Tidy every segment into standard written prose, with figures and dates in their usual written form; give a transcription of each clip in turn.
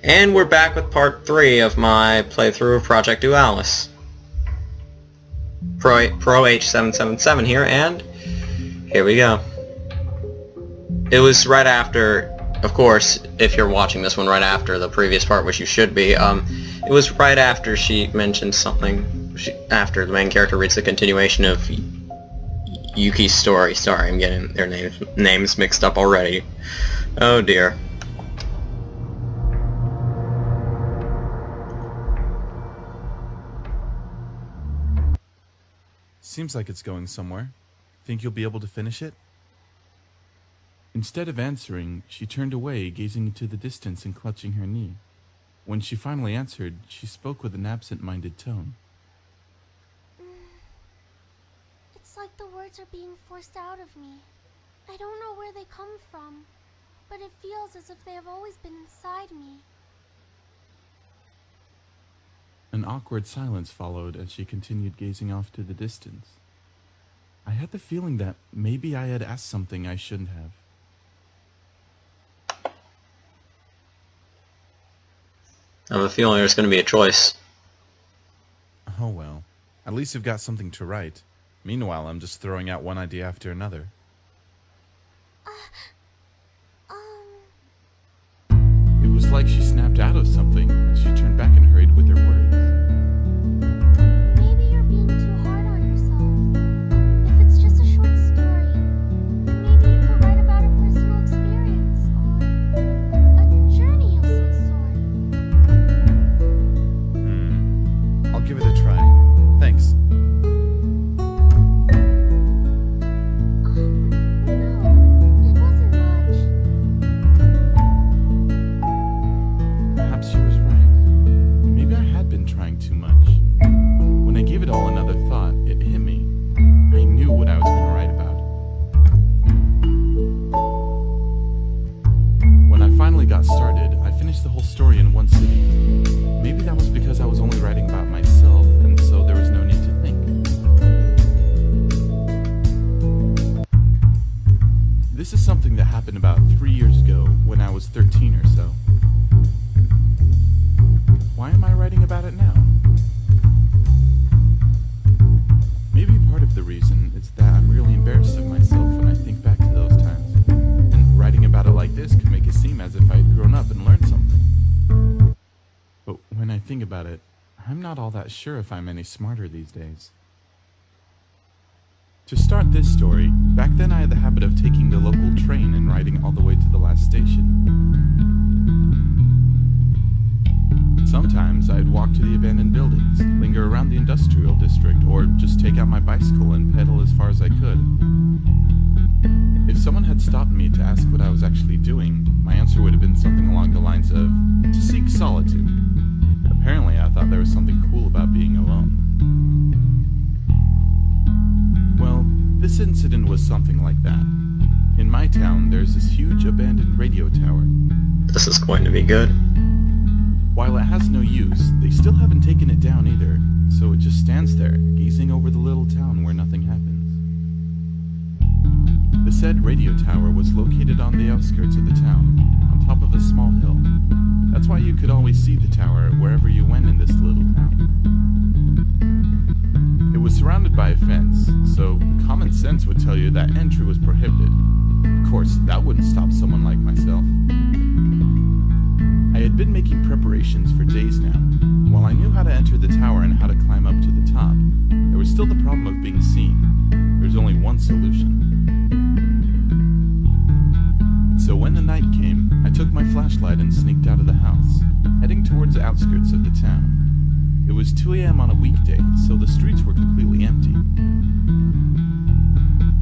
And we're back with part 3 of my playthrough of Project Dualis. Pro H777 here, and here we go. It was right after, of course, if you're watching this one right after the previous part, which you should be, it was right after she mentioned something, after the main character reads the continuation of Yuki's story. Sorry, I'm getting their names mixed up already. Oh dear. Seems like it's going somewhere. Think you'll be able to finish it? Instead of answering, she turned away, gazing into the distance and clutching her knee. When she finally answered, she spoke with an absent-minded tone. It's like the words are being forced out of me. I don't know where they come from, but it feels as if they have always been inside me. An awkward silence followed as she continued gazing off to the distance. I had the feeling that maybe I had asked something I shouldn't have. I have a feeling there's going to be a choice. Oh well, at least you've got something to write. Meanwhile, I'm just throwing out one idea after another. It was like she snapped out of something as she turned back and hurried with her words. Maybe you're being too hard on yourself. If it's just a short story, maybe you could write about a personal experience or a journey of some sort. I'll give it a try. Thanks. The whole story in one sitting. Maybe that was because I was only writing about myself, and so there was no need to think. This is something that happened about 3 years ago when I was 13 or so. Why am I writing about it now? Maybe part of the reason is that I'm really embarrassed of myself when I think back to those times. And writing about it like this could make it seem as if I had grown up and learned something. But when I think about it, I'm not all that sure if I'm any smarter these days. To start this story, back then I had the habit of taking the local train and riding all the way to the last station. Sometimes I'd walk to the abandoned buildings, linger around the industrial district, or just take out my bicycle and pedal as far as I could. If someone had stopped me to ask what I was actually doing, my answer would have been something along the lines of, to seek solitude. Apparently, I thought there was something cool about being alone. Well, this incident was something like that. In my town, there's this huge abandoned radio tower. This is going to be good. While it has no use, they still haven't taken it down either, so it just stands there, gazing over the little town where nothing happens. The said radio tower was located on the outskirts of the town, on top of a small hill. That's why you could always see the tower wherever you went in this little town. It was surrounded by a fence, so common sense would tell you that entry was prohibited. Of course, that wouldn't stop someone like myself. I had been making preparations for days now. While I knew how to enter the tower and how to climb up to the top, there was still the problem of being seen. There's only one solution. So when the night came, I took my flashlight and sneaked out of the house, heading towards the outskirts of the town. It was 2 a.m. on a weekday, so the streets were completely empty.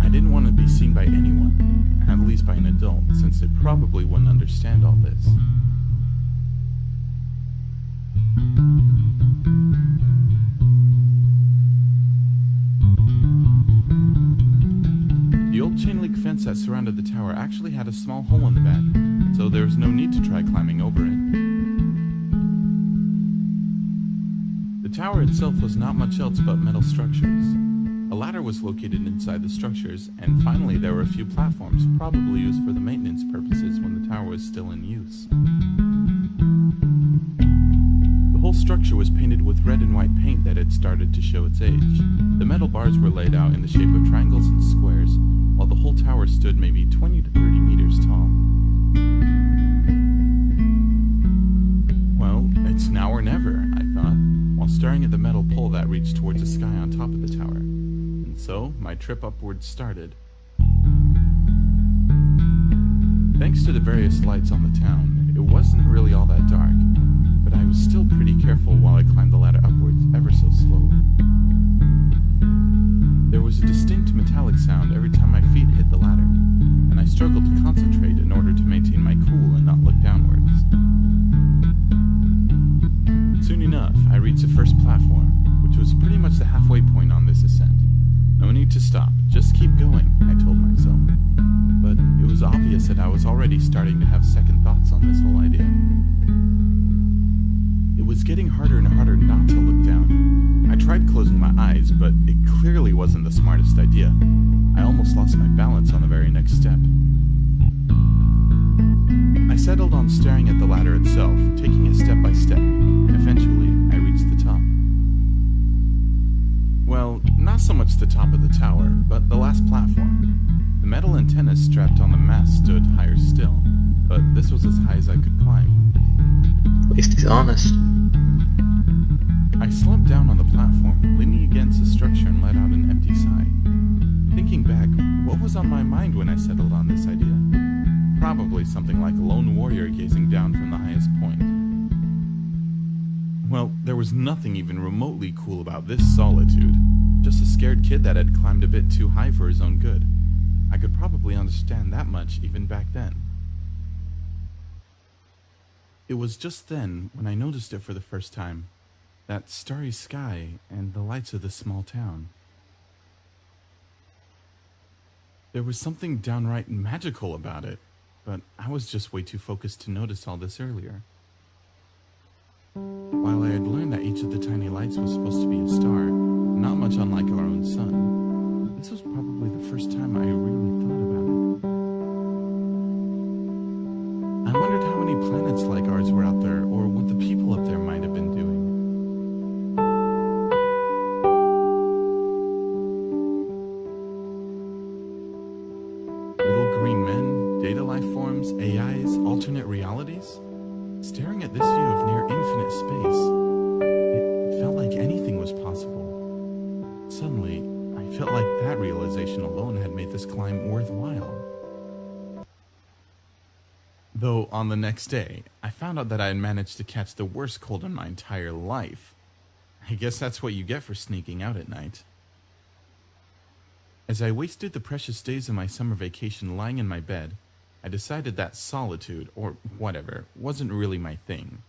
I didn't want to be seen by anyone, at least by an adult, since they probably wouldn't understand all this. The old chain-link fence that surrounded the tower actually had a small hole in the back, so there was no need to try climbing over it. The tower itself was not much else but metal structures. A ladder was located inside the structures, and finally there were a few platforms, probably used for the maintenance purposes when the tower was still in use. was painted with red and white paint that had started to show its age. The metal bars were laid out in the shape of triangles and squares, while the whole tower stood maybe 20 to 30 meters tall. Well, it's now or never, I thought, while staring at the metal pole that reached towards the sky on top of the tower. And so, my trip upwards started. Thanks to the various lights on the town, it wasn't really all that dark, but I was still pretty careful while I climbed the ladder upwards ever so slowly. There was a distinct metallic sound every time my feet hit the ladder, and I struggled to concentrate in order to maintain my cool and not look downwards. Soon enough, I reached the first platform, which was pretty much the halfway point on this ascent. No need to stop, just keep going, I told myself. But it was obvious that I was already starting to have second thoughts on this whole idea. It was getting harder and harder not to look down. I tried closing my eyes, but it clearly wasn't the smartest idea. I almost lost my balance on the very next step. I settled on staring at the ladder itself, taking it step by step, and eventually I reached the top. Well, not so much the top of the tower, but the last platform. The metal antennas strapped on the mast stood higher still, but this was as high as I could climb. At least he's honest. I slumped down on the platform, leaning against the structure and let out an empty sigh. Thinking back, what was on my mind when I settled on this idea? Probably something like a lone warrior gazing down from the highest point. Well, there was nothing even remotely cool about this solitude. Just a scared kid that had climbed a bit too high for his own good. I could probably understand that much even back then. It was just then, when I noticed it for the first time, that starry sky and the lights of this small town. There was something downright magical about it, but I was just way too focused to notice all this earlier. While I had learned that each of the tiny lights was supposed to be a star, not much unlike our own sun, this was probably the first time I really thought about it. I wondered how many planets like ours were out there, or what the people up there might have been doing. Little green men, data life forms, AIs, alternate realities? Staring at this view of near infinite space, it felt like anything was possible. Suddenly, I felt like that realization alone had made this climb worthwhile. Though on the next day, I found out that I had managed to catch the worst cold in my entire life. I guess that's what you get for sneaking out at night. As I wasted the precious days of my summer vacation lying in my bed, I decided that solitude, or whatever, wasn't really my thing.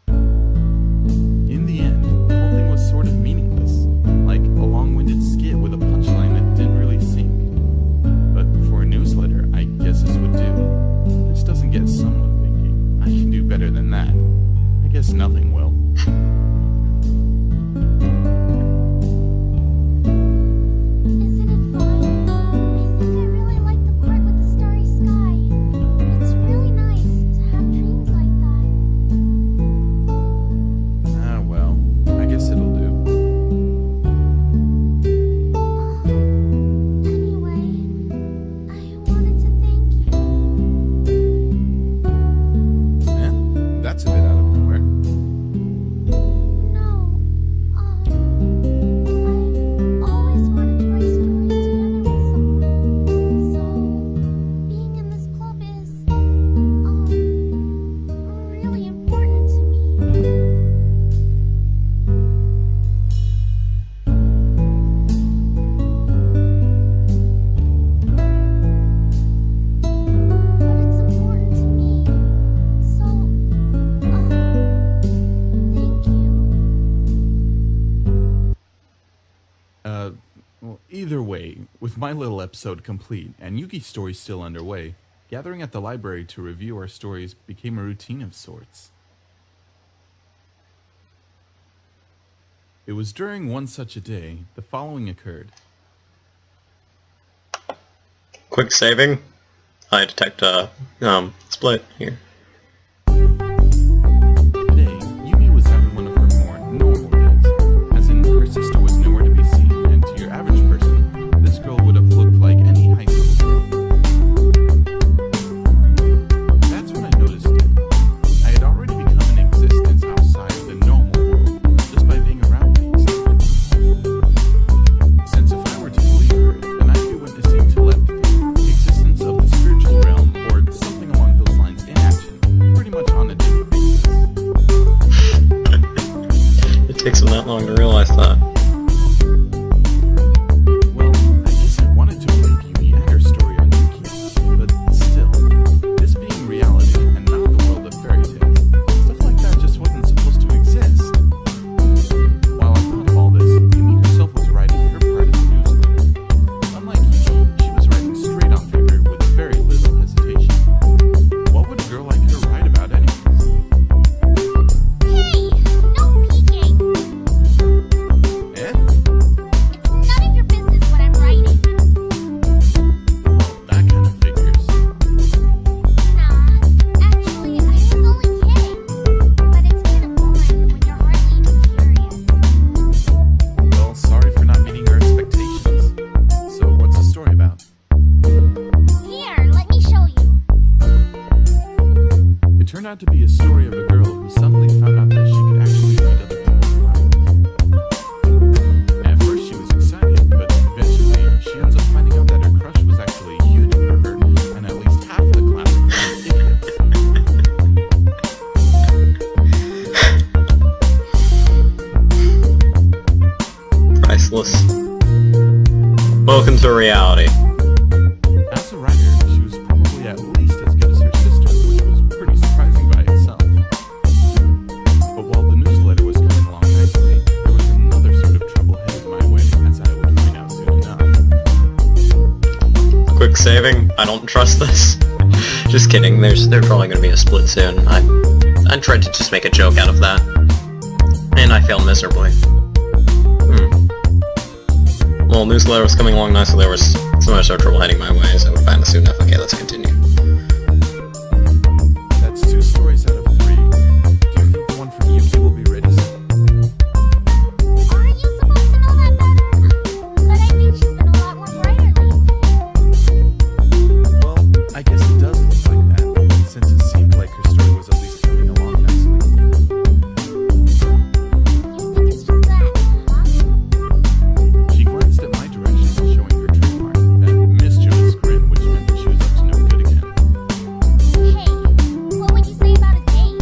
In the end, the whole thing was sort of meaningless, like a long-winded skit with a punchline that didn't really sink. But for a newsletter, I guess this would do. If this doesn't get someone thinking, I can do better than that. I guess nothing will. Isn't it fun? I think I really like the part with the starry sky. It's really nice to have dreams like that. Ah, well, I guess it'll do. Anyway, I wanted to thank you. Yeah, that's a bit out of nowhere. No, I've always wanted to write stories together with someone. So, being in this club is, really important to me. But it's important to me. So, thank you. Well, either way, with my little episode complete and Yuki's story still underway, gathering at the library to review our stories became a routine of sorts. It was during one such a day the following occurred. Quick saving. I detect a split here. that long to realize that. Well, I guess I wanted to believe Yumi and her story on Yuki, but still, this being reality and not the world of fairy tales, stuff like that just wasn't supposed to exist. While I thought of all this, Yumi herself was writing her part of the newsletter. Unlike Yuki, she was writing straight on paper with very little hesitation. What would a girl like her write about anyways? Hey, no peeking. Eh? It's none of your business what I'm writing. Well, that kind of figures. Nah, actually, I was only kidding. But it's kind of boring when you're hardly even curious. Well, sorry for not meeting our expectations. So what's the story about? Here, let me show you. It turned out to be a story of a girl who suddenly found out that she could actually read other people's minds. At first she was excited, but eventually she ends up finding out that her crush was actually a huge pervert, and at least half of the class were idiots. Priceless. Welcome to reality. As a writer, she was probably at least as good as her sister, which was pretty surprising by itself. But while the newsletter was coming along nicely, there was another sort of trouble headed my way, as I would find out soon enough. Quick saving. I don't trust this. Just kidding. There's probably gonna be a split soon. I tried to just make a joke out of that, and I failed miserably. Well, newsletter was coming along nicely. There was so much trouble heading my way, so I would find it soon enough. Okay, let's continue. That's 2 stories out of 3. Do you think the one from Yuki will be ready soon? Aren't you supposed to know that better? But I think she's been a lot more brighter lately. Well, I guess it does look like that, since it seemed like her story was at least coming along nicely. You think it's just that, huh? She glanced at my direction, showing her trademark, that mischievous grin, which meant that she was up to no good again. Hey, what would you say about a date?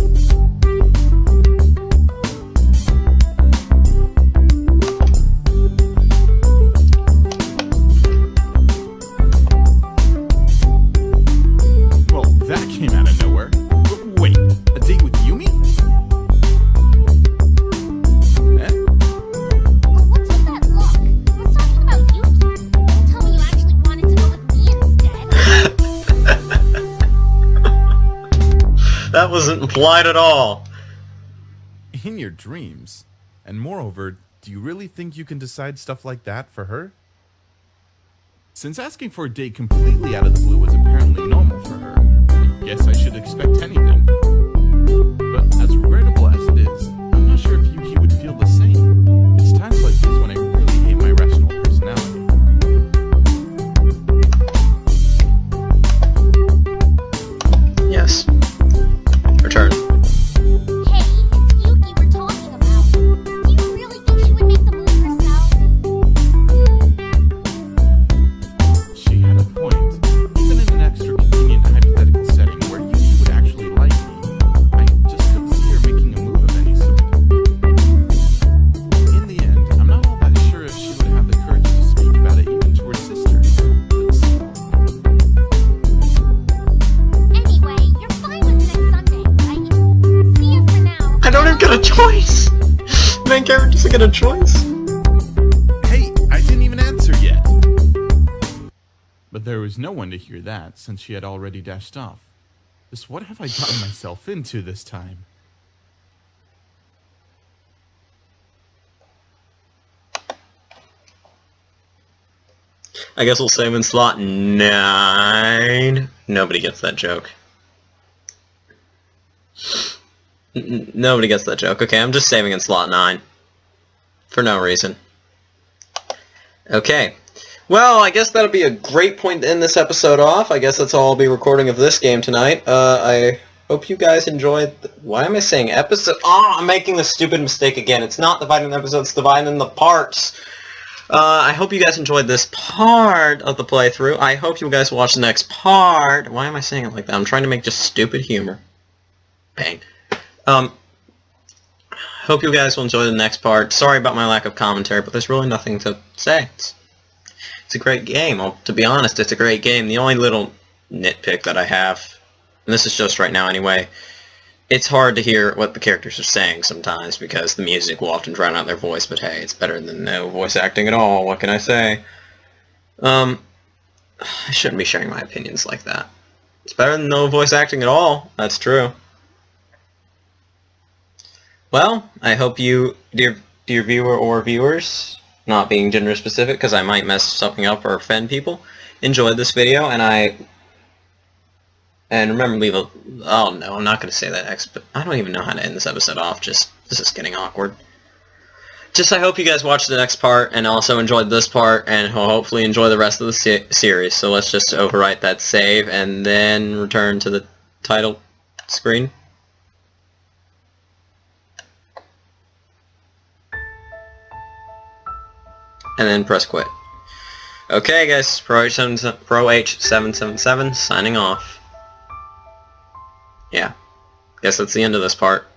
Well, that came out of nowhere. Wait, a date with Yumi? Eh? Oh, what's with that look? I was talking about Yuki. Don't tell me you actually wanted to go with me instead. That wasn't implied at all. In your dreams. And moreover, do you really think you can decide stuff like that for her? Since asking for a date completely out of the blue was apparently normal for her, I guess I should expect anything. But as regrettable as it is, I'm not sure if Yuki would feel the same. It's times like these when I really hate my rational personality. Yes. Return. Hey, it's Yuki we're talking about. Do you really think she would make the move herself? She had a point. Even in an extra convenient hypothetical setting where Yuki would actually like me, I just couldn't see her making a move of any sort. In the end, I'm not all that sure if she would have the courage to speak about it even to her sister. But still. Anyway, you're fine with next Sunday, right? See you for now. I don't even get a choice! Main character doesn't get a choice. Hey, I didn't even answer yet! But there was no one to hear that, since she had already dashed off. Just what have I gotten myself into this time? I guess we'll save in slot 9. Nobody gets that joke. Nobody gets that joke. Okay, I'm just saving in slot 9. For no reason. Okay. Well, I guess that'll be a great point to end this episode off. I guess that's all I'll be recording of this game tonight. I hope you guys enjoyed... Why am I saying episode? Oh, I'm making the stupid mistake again. It's not dividing the episodes, it's dividing the parts. I hope you guys enjoyed this part of the playthrough. I hope you guys watch the next part. Why am I saying it like that? I'm trying to make just stupid humor. Bang. hope you guys will enjoy the next part. Sorry about my lack of commentary, but there's really nothing to say. It's a great game. Well, to be honest, it's a great game. The only little nitpick that I have, and this is just right now anyway, it's hard to hear what the characters are saying sometimes because the music will often drown out their voice, but hey, it's better than no voice acting at all. What can I say? I shouldn't be sharing my opinions like that. It's better than no voice acting at all. That's true. Well, I hope you, dear viewer or viewers, not being gender specific because I might mess something up or offend people, enjoyed this video, and remember leave a... Oh no, I'm not going to say that but I don't even know how to end this episode off, this is getting awkward. I hope you guys watch the next part and also enjoyed this part and hopefully enjoy the rest of the series. So let's just overwrite that save and then return to the title screen. And then press quit. Okay guys, Pro H777 signing off. Yeah, guess that's the end of this part.